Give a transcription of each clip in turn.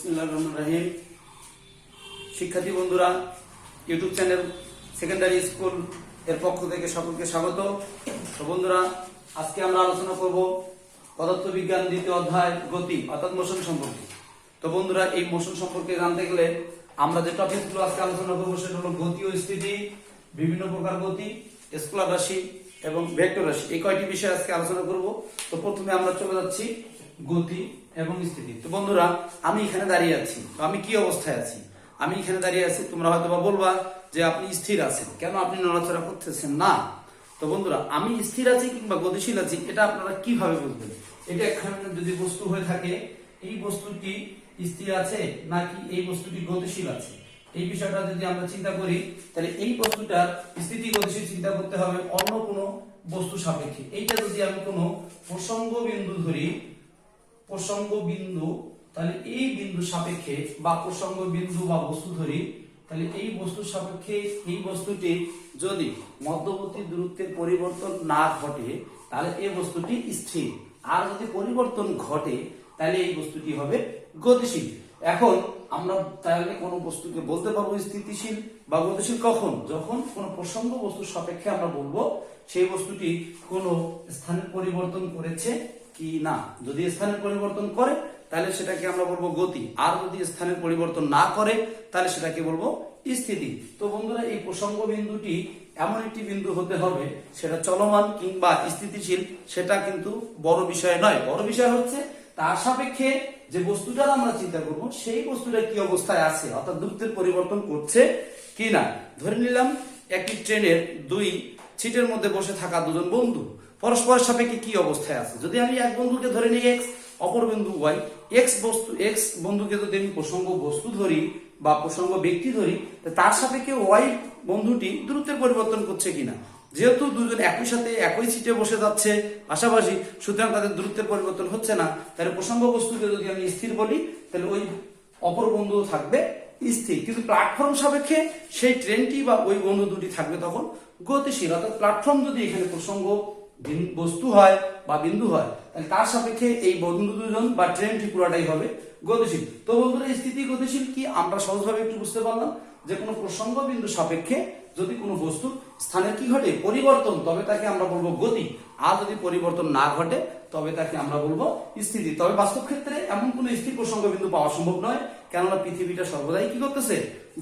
বিসমিল্লাহির রহমানির রহিম। শিক্ষার্থী বন্ধুরা, ইউটিউব চ্যানেল সেকেন্ডারি স্কুল এর পক্ষ থেকে সকলকে স্বাগত। তো বন্ধুরা, আজকে আমরা আলোচনা করব পদার্থবিজ্ঞান দ্বিতীয় অধ্যায় গতি অর্থাৎ মোশন সম্পর্কে। তো বন্ধুরা, এই মোশন সম্পর্কে জানতে গেলে আমরা যে টপিকগুলো আজকে আলোচনা করব সেটা হলো গতি ও স্থিতি, বিভিন্ন প্রকার গতি, স্কেলার রাশি এবং ভেক্টর রাশি। এই কয়টি বিষয় আজকে আলোচনা করব। তো প্রথমে আমরা চলে যাচ্ছি গতি এবং স্থিতি। তো বন্ধুরা, আমি এখানে দাঁড়িয়ে আছি, তো আমি কি অবস্থায় আছি? আমি এখানে দাঁড়িয়ে আছি, তোমরা হয়তো বা বলবা যে আপনি স্থির আছেন, কেন আপনি নড়াচড়া করতেছেন না? তো বন্ধুরা, আমি স্থির আছি কিংবা গতিশীল আছি এটা আপনারা কিভাবে বুঝবেন? এটা এখানে যদি বস্তু হয়ে থাকে, এই বস্তুটি স্থির আছে নাকি এই বস্তুটি গতিশীল আছে, এই বিষয়টা যদি আমরা চিন্তা করি, তাহলে এই বস্তুটার স্থিতি গতিশীল চিন্তা করতে হবে অন্য কোনো বস্তু সাপেক্ষে। এইটা যদি আমি কোনো প্রসঙ্গ বিন্দু ধরি, প্রসঙ্গ বিন্দু, তাহলে এই বিন্দু সাপেক্ষে বা প্রসঙ্গ বিন্দু বা বস্তু ধরি, তাহলে এই বস্তুর সাপেক্ষে এই বস্তুটি যদি মধ্যবর্তী দূরত্বের পরিবর্তন না ঘটে তাহলে এই বস্তুটি স্থির, আর যদি পরিবর্তন ঘটে তাহলে এই বস্তুটি হবে গতিশীল। এখন আমরা তাহলে কোনো বস্তুকে বলতে পারবো স্থিতিশীল বা গতিশীল কখন? যখন কোনো প্রসঙ্গ বস্তুর সাপেক্ষে আমরা বলবো সেই বস্তুটি কোনো স্থানের পরিবর্তন করেছে কি না। যদি স্থানের পরিবর্তন করে তাহলে সেটাকে আমরা বলবো গতি, আর যদি স্থানের পরিবর্তন না করে তাহলে সেটাকে বলবো স্থিতি। তো বন্ধুরা, এই প্রসঙ্গ বিন্দুটি এমন একটি বিন্দু হতে হবে সেটা চলমান কিংবা স্থিতিশীল, সেটা কিন্তু বড় বিষয় নয়। বড় বিষয় হচ্ছে তার সাপেক্ষে যে বস্তুটার আমরা চিন্তা করব সেই বস্তুটা কি অবস্থায় আছে, অর্থাৎ দূরত্বের পরিবর্তন করছে কি না। ধরে নিলাম একটি ট্রেনের দুই সিটের মধ্যে বসে থাকা দুজন বন্ধু পরস্পরের সাপেক্ষে কি অবস্থায় আছে। যদি আমি এক বন্ধুকে ধরে নিই এক্স, অপর বিন্দু ওয়াই, এক্স বন্ধুকে যদি আমি প্রসঙ্গ বস্তু ধরি বা প্রসঙ্গ ব্যক্তি ধরি, তার সাপেক্ষে ওয়াই বন্ধুটি দূরত্বের পরিবর্তন করছে কিনা। যেহেতু দুজন একই সাথে একই সিটে বসে যাচ্ছে পাশাপাশি, সুতরাং তাদের দূরত্বের পরিবর্তন হচ্ছে না, তাহলে প্রসঙ্গ বস্তুকে যদি আমি স্থির বলি তাহলে ওই অপর বন্ধু থাকবে স্থির, কিন্তু প্ল্যাটফর্ম সাপেক্ষে সেই ট্রেনটি বা ওই বন্ধু দুটি থাকবে তখন গতিশীল। অর্থাৎ প্ল্যাটফর্ম যদি এখানে প্রসঙ্গ বস্তু হয় বা বিন্দু হয় তাহলে তার সাপেক্ষে এই বন্ধু দুজন বা ট্রেনটি পুরাটাই হবে গতিশীল। তো বন্ধুরা, স্থিতি গতিশীল কি আমরা সহজভাবে একটু বুঝতে পারলাম যে কোনো প্রসঙ্গ বিন্দু সাপেক্ষে যদি কোনো বস্তুর স্থানের কি ঘটে পরিবর্তন, তবে তাকে আমরা বলবো গতি, আর যদি পরিবর্তন না ঘটে তবে তাকে আমরা বলবো স্থিতি। তবে বাস্তব ক্ষেত্রে এমন কোনো স্থির প্রসঙ্গ বিন্দু পাওয়া সম্ভব নয়, কেননা পৃথিবীটা সর্বদাই কি করতেছে,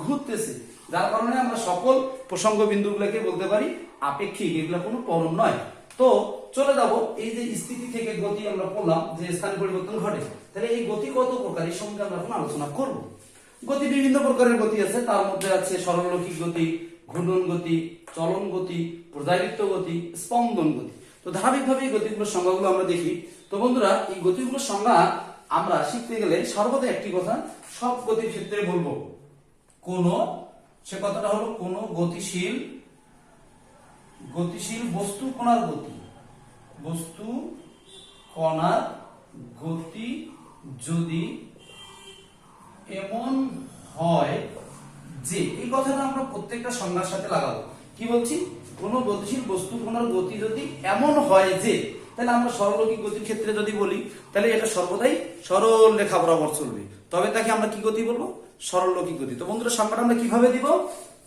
ঘুরতেছে, যার কারণে আমরা সকল প্রসঙ্গ বিন্দুগুলোকে বলতে পারি আপেক্ষিক, এগুলো কোনো পরম নয়। তো চলে যাব, এই যে স্থিতি থেকে গতি আমরা বললাম যে স্থান পরিবর্তন ঘটে, তাহলে এই গতি কত প্রকার এই সঙ্গে আমরা এখন আলোচনা করব। গতি বিভিন্ন প্রকারের গতি আছে, তার মধ্যে আছে সরলরৈখিক গতি, ঘূর্ণন গতি, চলন গতি, পর্যায়বৃত্ত গতি, স্পন্দন গতি। তো ধারাবাহিকভাবে এই গতিগুলোর সংজ্ঞাগুলো আমরা দেখি। তো বন্ধুরা, এই গতিগুলোর সংজ্ঞা আমরা শিখতে গেলে সর্বদা একটি কথা সব গতির ক্ষেত্রে বলবো, সে কথাটা হলো কোন গতিশীল বস্তু কণার গতি যদি এমন হয় যে, এই কথাটা আমরা প্রত্যেকটা সংজ্ঞার সাথে লাগাবো। কি বলছি? কোন গতিশীল বস্তু কণার গতি যদি এমন হয় যে, তাহলে আমরা সরলরৈখিক গতির ক্ষেত্রে যদি বলি তাহলে এটা সর্বদাই সরল রেখা বরাবর চলবে, তবে তাকে আমরা কি গতি বলবো? সরলরৈখিক গতি। তো বন্ধুরা, সংজ্ঞাটা আমরা কিভাবে দিব?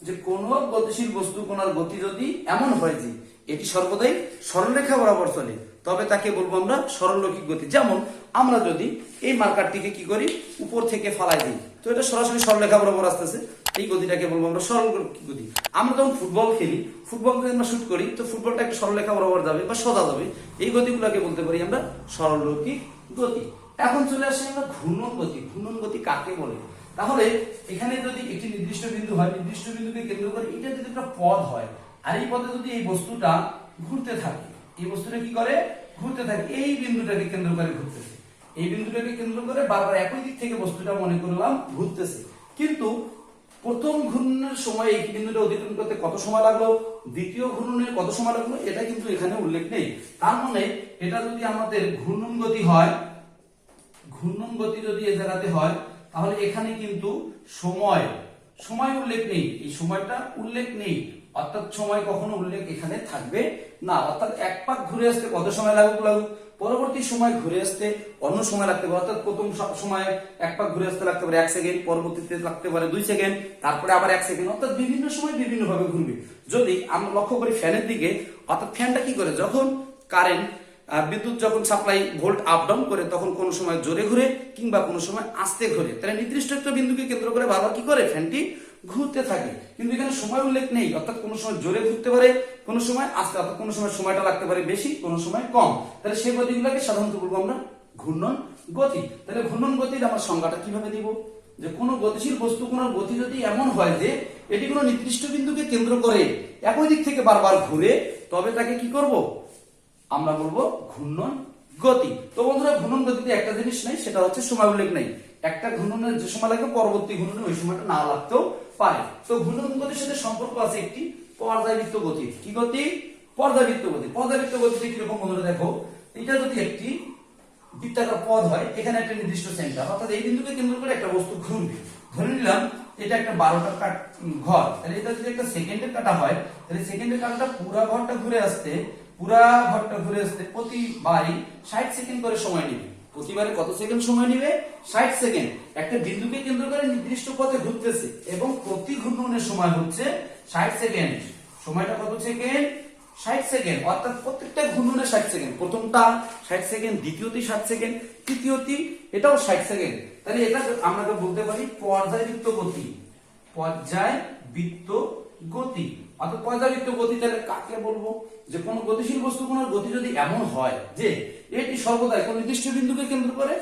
যে কোন গতিশীল বস্তু কণার গতি যদি এমন হয় যে এটি সর্বদাই সরলরেখা বরাবর চলে, তবে তাকে বলবো আমরা সরলরৈখিক গতি। যেমন আমরা যদি এই মার্কারটিকে কি করি, উপর থেকে ফালাই দিই, তো এটা সরাসরি সরলরেখা বরাবর আসতেছে, এই গতিটাকে বলবো আমরা সরলরৈখিক গতি। আমরা যখন ফুটবল খেলি, ফুটবল যদি আমরা শুট করি, তো ফুটবলটা একটা সরলরেখা বরাবর যাবে বা সোজা যাবে, এই গতিগুলোকে বলতে পারি আমরা সরলরৈখিক গতি। এখন চলে আসি আমরা ঘূর্ণন গতি। ঘূর্ণন গতি কাকে বলে? তাহলে এখানে যদি একটি নির্দিষ্ট বিন্দু হয়, নির্দিষ্ট বিন্দুকে কেন্দ্র করে এটা যদি একটা পথ হয়, আর এই পথে যদি এই বস্তুটা ঘুরতে থাকে, এই বস্তুটা কি করে? ঘুরতে থাকে, এই বিন্দুটাকে কেন্দ্র করে ঘুরতেছে, এই বিন্দুটাকে কেন্দ্র করে বারবার একই দিক থেকে বস্তুটা মনে করলাম ঘুরতেছে, কিন্তু প্রথম ঘূর্ণনের সময় এই বিন্দুটা অতিক্রম করতে কত সময় লাগলো, দ্বিতীয় ঘূর্ণনে কত সময় লাগলো, এটা কিন্তু এখানে উল্লেখ নেই। তার মানে এটা যদি আমাদের ঘূর্ণন গতি হয়, ঘূর্ণন গতি যদি এ জায়গাতে হয়, তাহলে এখানে কিন্তু সময় উল্লেখ নেই, এই সময়টা উল্লেখ নেই, অর্থাৎ সময় কখনো উল্লেখ এখানে থাকবে না। অর্থাৎ এক পাক ঘুরে আসতে কত সময় লাগুক, পরবর্তী সময় ঘুরে আসতে অন্য সময় লাগতে পারে। অর্থাৎ প্রথম সময় এক পাক ঘুরে আসতে লাগতে পারে 1 সেকেন্ড, পরবর্তীতে লাগতে পারে 2 সেকেন্ড, তারপরে আবার 1 সেকেন্ড। অর্থাৎ বিভিন্ন সময় বিভিন্ন ভাবে ঘুরবে। যদি আমরা লক্ষ্য করি ফ্যানের দিকে, অর্থাৎ ফ্যানটা কি করে, যখন কারেন্ট বিদ্যুৎ যখন সাপ্লাই ভোল্ট আপ ডাউন করে, তখন কোনো সময় জোরে ঘুরে কিংবা কোনো সময় আস্তে ঘুরে। তাহলে নির্দিষ্ট একটা বিন্দুকে কেন্দ্র করে বারবার কি করে ফ্যানটি ঘুরতে থাকে। কিন্তু এখানে সময় উল্লেখ নেই, অর্থাৎ কোনো সময় জোরে ঘুরতে পারে, কোনো সময় আস্তে, অর্থাৎ কোনো সময় সময়টা লাগতে পারে বেশি, কোনো সময় কম। তাহলে সেই গতিগুলোকে সাধারণত বলবো আমরা ঘূর্ণন গতি। তাহলে ঘূর্ণন গতির আমরা সংজ্ঞাটা কিভাবে দিব, যে কোনো গতিশীল বস্তু কোন গতি যদি এমন হয় যে এটি কোনো নির্দিষ্ট বিন্দুকে কেন্দ্র করে একই দিক থেকে বারবার ঘুরে, তবে তাকে কি করব, আমরা বলবো ঘূর্ণন গতি। তো বন্ধুরা, ঘূর্ণন গতিতে একটা জিনিস নাই, সেটা হচ্ছে সময় উল্লেখ নাই। একটা ঘূর্ণনের যে সময় লাগে, পরবর্তী ঘূর্ণনে ওই সময়টা না লাগতেও পারে। তো ঘূর্ণন গতির সাথে সম্পর্ক আছে একটি পর্যায়বৃত্ত গতি। কি গতি? পর্যায়বৃত্ত গতি। পর্যায়বৃত্ত গতিতে কিরকম বন্ধুরা দেখো, এটা যদি একটি বৃত্তাকার পথ হয়, এখানে একটা নির্দিষ্ট সেন্টার, অর্থাৎ এই বিন্দুকে কেন্দ্র করে একটা বস্তু ঘুরবে। ধরে নিলাম এটা একটা 12টার ঘর, তাহলে এটা যদি একটা সেকেন্ডের কাটা হয়, তাহলে সেকেন্ডের কাটাটা পুরা ঘরটা ঘুরে আসতে প্রতিবারই 60 সেকেন্ড করে সময় নেবে। প্রতিবারে কত সেকেন্ড সময় নেবে? 60 সেকেন্ড। একটা বিন্দুকে কেন্দ্র করে নির্দিষ্ট পথে ঘুরতেছে এবং প্রতি ঘূর্ণনের সময় হচ্ছে 60 সেকেন্ড। সময়টা কত সেকেন্ড? 60 সেকেন্ড। অর্থাৎ প্রত্যেকটা ঘূর্ণনে 60 সেকেন্ড। প্রথমটা 60 সেকেন্ড, দ্বিতীয়টি 60 সেকেন্ড, তৃতীয়টি এটাও 60 সেকেন্ড। তাহলে এটা আমরা বলতে পারি পর্যায়বৃত্ত গতি। পর্যায়বৃত্ত গতি। অর্থাৎ পর্যায়বৃত্ত গতি তাহলে কাকে বলবো? যে কোনো গতিশীল বস্তু কোন গতি যদি এমন হয় যে এটি সর্বদাই কোন নির্দিষ্ট বিন্দুকে কেন্দ্র করে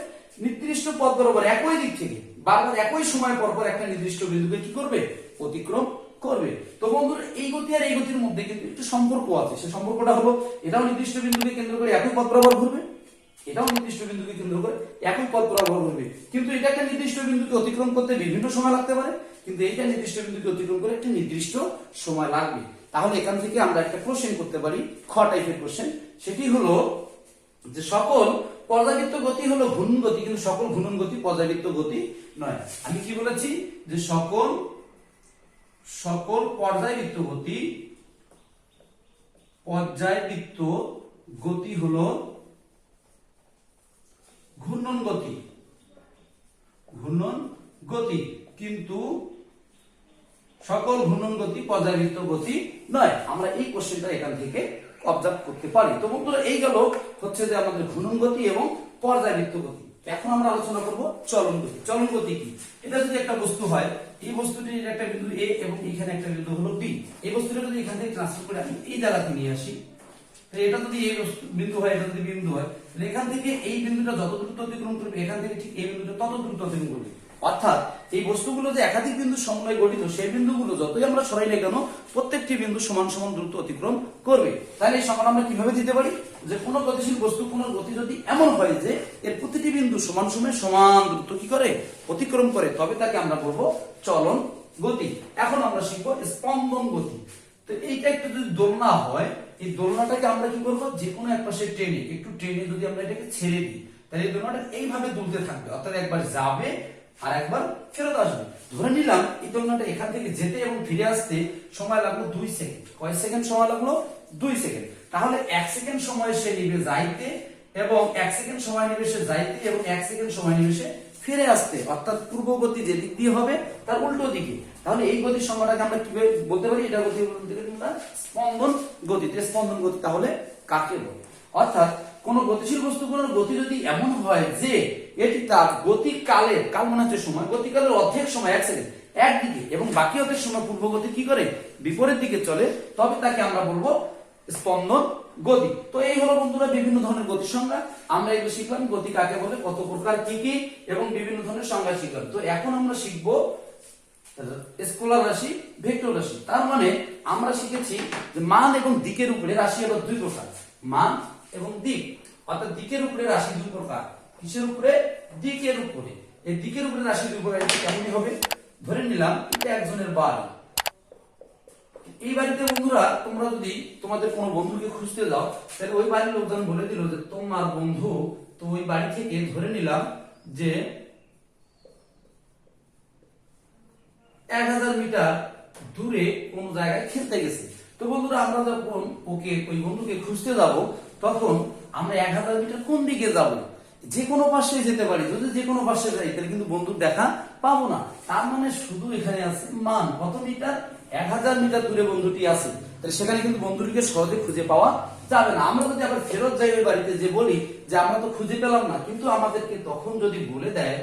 নির্দিষ্ট পথ বরাবর একই দিক থেকে বারবার একই সময় পর পর একটা নির্দিষ্ট বিন্দুকে কি করবে? অতিক্রম করবে। তো বন্ধুরা, এই গতি আর এই গতির মধ্যে কিন্তু একটু সম্পর্ক আছে। সেই সম্পর্কটা হলো, এটাও নির্দিষ্ট বিন্দুকে কেন্দ্র করে একই পথ বরাবর ঘুরবে, এটাও নির্দিষ্ট বিন্দুকে কেন্দ্র করে একই পথ বরাবর ঘুরবে। কিন্তু এটা একটা নির্দিষ্ট বিন্দুকে অতিক্রম করতে বিভিন্ন সময় লাগতে পারে, কিন্তু এইটা নির্দিষ্ট বিন্দুকে অতিক্রম করে একটা নির্দিষ্ট সময় লাগবে। তাহলে এখান থেকে আমরা একটা কোশ্চেন করতে পারি, খ টাইপের কোশ্চেন। সেটি হলো যে সকল পর্যায়বৃত্ত গতি হলো ঘূর্ণন গতি, কিন্তু সকল ঘূর্ণন গতি পর্যায়বৃত্ত গতি নয়। আমি কি বলেছি? যে সকল পর্যায়বৃত্ত গতি হলো ঘূর্ণন গতি, কিন্তু সকল ঘূর্ণন গতি পর্যায়বৃত্ত গতি নয়। আমরা এই কোশ্চেনটা এখান থেকে অবজার্ভ করতে পারি। তো বন্ধুরা, এই গেল হচ্ছে যে আমাদের ঘূর্ণন গতি এবং পর্যায়বৃত্ত গতি। এখন আমরা আলোচনা করব চলন গতি। চলন গতি কি? এটা যদি একটা বস্তু হয়, এই বস্তুটির একটা বিন্দু এ এবং এখানে একটা বিন্দু হলো বি। এই বস্তুটা যদি এখান থেকে ট্রান্সফার করে আমি এই জায়গাতে নিয়ে আসি, এটা যদি এই বিন্দু হয়, এটা যদি বিন্দু হয়, তাহলে এখান থেকে এই বিন্দুটা যত দ্রুত অতিক্রম করবে, এখান থেকে ঠিক এই বিন্দুটা তত দ্রুত অতিক্রম করবে। অর্থাৎ এই বস্তুগুলো যে একাধিক বিন্দু সমন্বয়ে গঠিত, সেই বিন্দুগুলো যতই আমরা সরাই না কেন, প্রত্যেকটি বিন্দু সমান সমান দ্রুত অতিক্রম করবে। তাহলে এই সংজ্ঞা আমরা কিভাবে দিতে পারি? যে কোনো গতিশীল বস্তু কোন গতি যদি এমন হয় যে এর প্রতিটি বিন্দু সমান সময়ে সমান দ্রুত কি করে? অতিক্রম করে, তবে তাকে আমরা বলবো চলন গতি। এখন আমরা শিখবো স্পন্দন গতি। তো এইটা একটু যদি দোলনা হয়, এই দোলনাটাকে আমরা কি করবো? যে কোনো এক পাশে একটু টেনে যদি আমরা এটাকে ছেড়ে দিই, তাহলে এই দোলনাটা এইভাবে দুলতে থাকবে। অর্থাৎ একবার যাবে আর একবার ফেরত আসবে। ধরে নিলাম এই দোলনাটা এখান থেকে যেতে এবং ফিরে আসতে সময় লাগলো 2 সেকেন্ড। কয় সেকেন্ড সময় লাগলো? 2 সেকেন্ড। তাহলে 1 সেকেন্ড সময় সে নিবে যাইতে, এবং 1 সেকেন্ড সময় নিবে সে যাইতে, এবং 1 সেকেন্ড সময় নিবে সে ফিরে আসতে। অর্থাৎ পূর্ব গতি যে দিক দিয়ে হবে তার উল্টো দিকে। তাহলে এই গতির সংজ্ঞাটাকে আমরা কিভাবে বলতে পারি? এটা গতি বলতে গেলে আমরা স্পন্দন গতি। স্পন্দন গতি তাহলে কাকে বলে? অর্থাৎ কোন গতিশীল বস্তু কোন গতি যদি এমন হয় যে এটি তার গতিকালের, কাল মানে হচ্ছে সময়, গতিকালের অর্ধেক সময় 1 সেকেন্ড একদিকে এবং বাকি অর্ধেক সময় পূর্ব গতি কি করে? বিপরীত দিকে চলে, তবে তাকে আমরা বলবো স্পন্দন গতি। তো এই হলো বন্ধুরা বিভিন্ন ধরনের গতির সংজ্ঞা। আমরা এগুলো শিখলাম, গতি কাকে বলে, কত প্রকার, কি কি, এবং বিভিন্ন ধরনের সংজ্ঞা শিখলাম। তো এখন আমরা শিখবো স্কেলার রাশি, ভেক্টর রাশি। তার মানে আমরা শিখেছি যে মান এবং দিকের উপরে রাশি হলো 2 প্রকার, মান এবং দিক। অর্থাৎ দিকের উপরে রাশি 2 প্রকার। কিসের উপরে? দিকের উপরে। এই দিকের উপরে রাশি 2 প্রকার। কেমনই হবে? ধরে নিলাম এটা একজনের বাড়ি। এই বাড়িতে বন্ধুরা, তোমরা যদি তোমাদের কোনো বন্ধুকে খুঁজতে যাও, তাহলে ওই বাড়ির লোকজন বলে দিল যে তোমার বন্ধু, তো ওই বাড়ি থেকে ধরে নিলাম যে 1000 মিটার দূরে কোন জায়গায় খেলতে গেছে। তো বন্ধুরা আমরা যখন ওই বন্ধুকে খুঁজতে যাব, তখন আমরা 1000 মিটার কোন দিকে যাব? যে কোনো পাশে যেতে পারি। যদি যে কোনো পাশে যাই তাহলে কিন্তু বন্ধুর দেখা পাবো না। তার মানে শুধু এখানে আছে মান কত মিটার, 1000 মিটার দূরে বন্ধুটি আছে। তাহলে সেখানে কিন্তু বন্ধুটিকে সহজে খুঁজে পাওয়া যাবে না। আমরা যদি আবার ফেরত যাই ওই বাড়িতে, যে বলি যে আমরা তো খুঁজে পেলাম না, কিন্তু আমাদেরকে তখন যদি বলে দেয়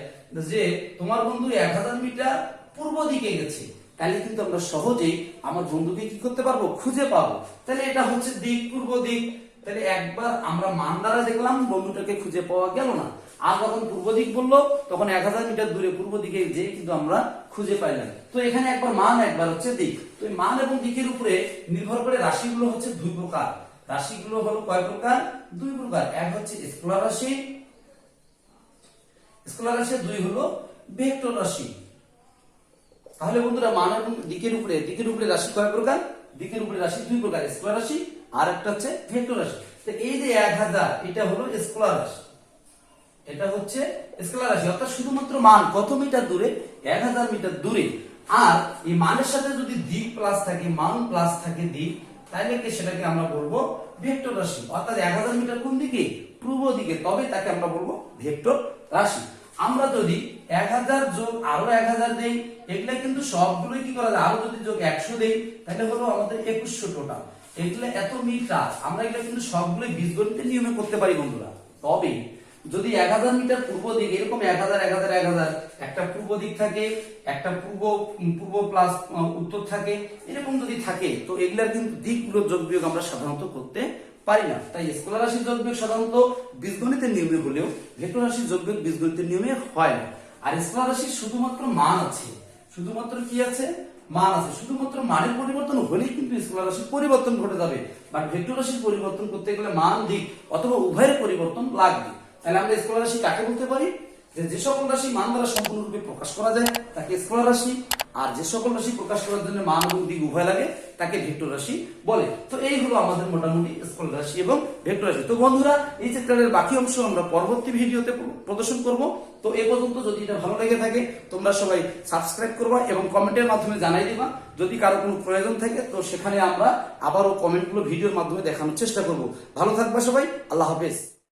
যে তোমার বন্ধু 1000 মিটার পূর্ব দিকে গেছে, তাহলে কিন্তু আমরা সহজেই আমার বন্ধুকে কি করতে পারবো, খুঁজে পাবো। তাহলে এটা হচ্ছে দিক, পূর্ব দিক। তাহলে একবার আমরা মান দ্বারা দেখলাম বন্ধুটাকে খুঁজে পাওয়া গেল না। আর যখন পূর্ব দিক বললো তখন 1000 মিটার দূরে পূর্ব দিকে যে কিন্তু আমরা খুঁজে পাইলাম। তো এখানে একবার মান, একবার হচ্ছে দিক। তো এই মান এবং দিকের উপরে নির্ভর করে রাশিগুলো হচ্ছে দুই প্রকার। রাশিগুলো হলো কয় প্রকার? দুই প্রকার। এক হচ্ছে স্কেলার রাশি, স্কেলার রাশি, দুই হলো ভেক্টর রাশি। তাহলে বন্ধুরা মান এবং দিকের উপরে রাশি কয় প্রকার? দিকের উপরে রাশি দুই প্রকার, স্কেলার রাশি আর একটা হচ্ছে ভেক্টর রাশি। তো এই যে 1000, এটা হলো স্কেলার রাশি, এটা হচ্ছে স্কেলার রাশি, অর্থাৎ শুধুমাত্র মান কত মিটার দূরে, 1000 মিটার দূরে। আর এই মানের সাথে যদি দিক প্লাস থাকে, মান প্লাস থাকে দিক, তাহলে কি সেটাকে আমরা বলবো ভেক্টর রাশি। অর্থাৎ 1000 মিটার কোন দিকে? পূর্ব দিকে, তবে তাকে আমরা বলবো ভেক্টর রাশি। আমরা যদি 1000 যোগ আরো 1000 দেই, এগুলা কিন্তু সবগুলোই কি করা যায়, আরো যদি যোগ 100 দেই তাহলে হলো আমাদের 2100 টোটাল। এগুলা এত মিটার, আমরা এগুলা কিন্তু সবগুলোই বীজগণিতের নিয়মে করতে পারি বন্ধুরা। তবে যদি 1000 মিটার পূর্ব দিক, এরকম 1000 1000 1000 একটা পূর্ব দিক থাকে, একটা পূর্ব প্লাস উত্তর থাকে, এরকম যদি থাকে, তো এগুলার কিন্তু দিকগুলোর যোগ বিয়োগ আমরা সাধারণত করতে পারি না। তাই স্কেলার রাশির যোগ বিয়োগ সাধারণত বীজগণিতের নিয়মে হলেও ভেক্টর রাশির যোগ বিয়োগ বীজগণিতের নিয়মে হয় না। আর স্কেলার রাশির শুধুমাত্র মান আছে, শুধুমাত্র কি আছে? মান আছে। শুধুমাত্র মানের পরিবর্তন হলেই কিন্তু স্কেলার রাশির পরিবর্তন ঘটে যাবে। বাট ভেক্টর রাশির পরিবর্তন করতে গেলে মান, দিক অথবা উভয়ের পরিবর্তন লাগবে। তাহলে আমরা স্কেলার রাশি কাকে বলতে পারি? যে সকল রাশি মান দ্বারা সম্পূর্ণরূপে প্রকাশ করা যায় তাকে স্কেলার রাশি, আর যে সকল রাশি প্রকাশ করার জন্য মান এবং দিক উভয় লাগে তাকে ভেক্টর রাশি বলে। তো এই হলো আমাদের মোটামুটি স্কেলার রাশি এবং ভেক্টর রাশি। তো বন্ধুরা এই চ্যাপ্টারের বাকি অংশ আমরা পরবর্তী ভিডিওতে প্রদর্শন করব। তো এই পর্যন্ত যদি এটা ভালো লেগে থাকে তোমরা সবাই সাবস্ক্রাইব করবা এবং কমেন্টের মাধ্যমে জানাই দিবা। যদি কারো কোনো প্রয়োজন থাকে তো সেখানে আমরা আবারও কমেন্টগুলো ভিডিওর মাধ্যমে দেখানোর চেষ্টা করব। ভালো থাকবা সবাই, আল্লাহ হাফেজ।